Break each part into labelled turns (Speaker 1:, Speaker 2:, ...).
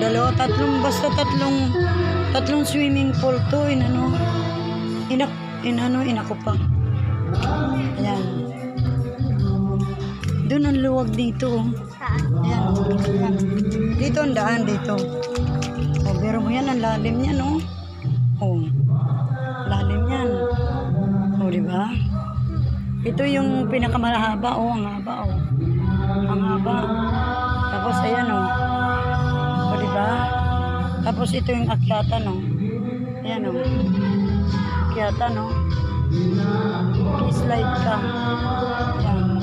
Speaker 1: dalawa, tatlong, basta tatlong swimming pool to, inako pa. Ayan. Doon ang luwag dito. Ayan. Dito ang daan dito. O, pero mo yan, ang lalim niya, no? O, lalim yan. O, diba? Ito yung pinakamalahaba, o, ang haba, o. Ang haba. Tapos, ayan, o. O, diba? Tapos, ito yung akyatan, o. Ayan, o. Akyatan, o. I-slide ka. Ayan.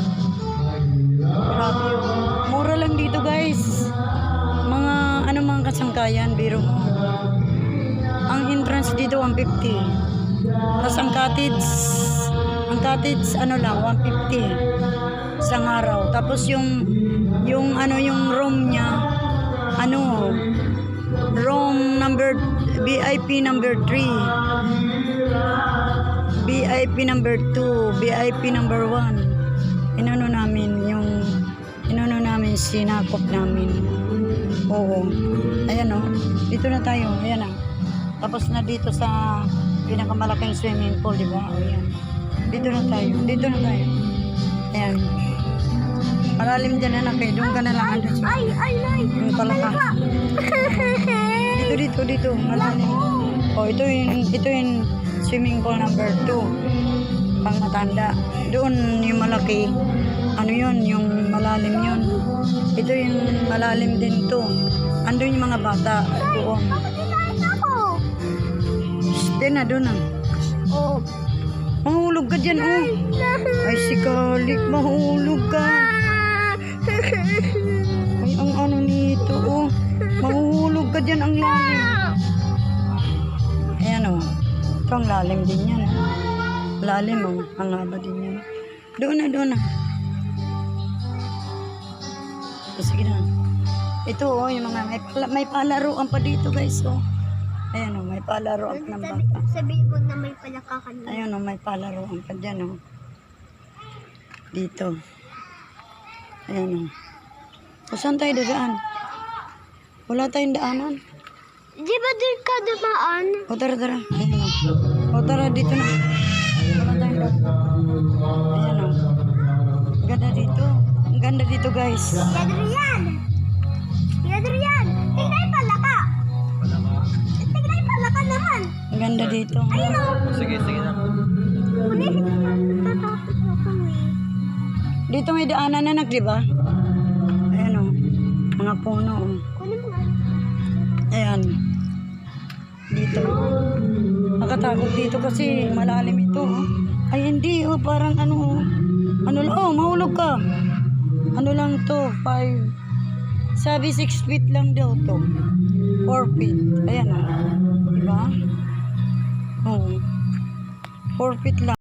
Speaker 1: Grabe, o. Mura lang dito, guys. Mga, mga kasangkayan, biro mo. Ang entrance dito, 150. Tapos, ang cottage, lang, 150. Isang araw. Tapos, yung room niya, room number, VIP number 3. VIP number 2. VIP number 1. Sinakop namin. Oo. Ayan, o. Dito na tayo. Ayan, o. Tapos na dito sa pinakamalaking swimming pool, diba? Ayan. Dito na tayo. Ayan. Malalim dyan, anak, eh. Doon ka na lang. Yung palaka. Dito. Malalim. O, ito yung swimming pool number 2. Pang matanda. Doon yung malaki. Yung malalim yun. Ito yung malalim din to. Andun yung mga bata. Doon. Doon na.
Speaker 2: Oh.
Speaker 1: Mahulog ka dyan, oh. Ay, si Kalik, mahulog ka. Ay, ang nito, oh. Mahulog ka dyan, ang lalim. Ayan, oh. Ito ang lalim din yan. Lalim, oh. Ang haba din yan. Doon na. Sige na. Ito, oh, yung mga may palaruan pa dito, guys, oh. Ayan, oh, may palaruan pa ng bata.
Speaker 2: Sabihin mo na may palaka ka na.
Speaker 1: Ayan, oh, may palaruan pa dyan, oh. Dito. Ayan, oh. O, saan tayo dadaan? Wala tayong daanan.
Speaker 2: Di ba doon ka dumaan?
Speaker 1: O, tara. Ayan, oh. O, tara, dito na. Wala tayong daanan. Ayan, oh. Ang ganda dito, guys.
Speaker 2: Adrian! Tingnan yung palaka! Tingnan yung palaka naman!
Speaker 1: Ang ganda dito.
Speaker 2: Ayun, o!
Speaker 3: Sige na.
Speaker 1: Dito may daanan, anak, di ba? Ayan, oh. Mga puno, oh.
Speaker 2: Kunin mo nga.
Speaker 1: Ayan. Dito. Nakatakot dito kasi malalim ito, oh. Ay, hindi, oh. Parang mahulog ka. Lang to, 5. Sabi 6 feet lang daw to. 4 feet. Ayan, oh. Diba? Oh. 4 feet lang.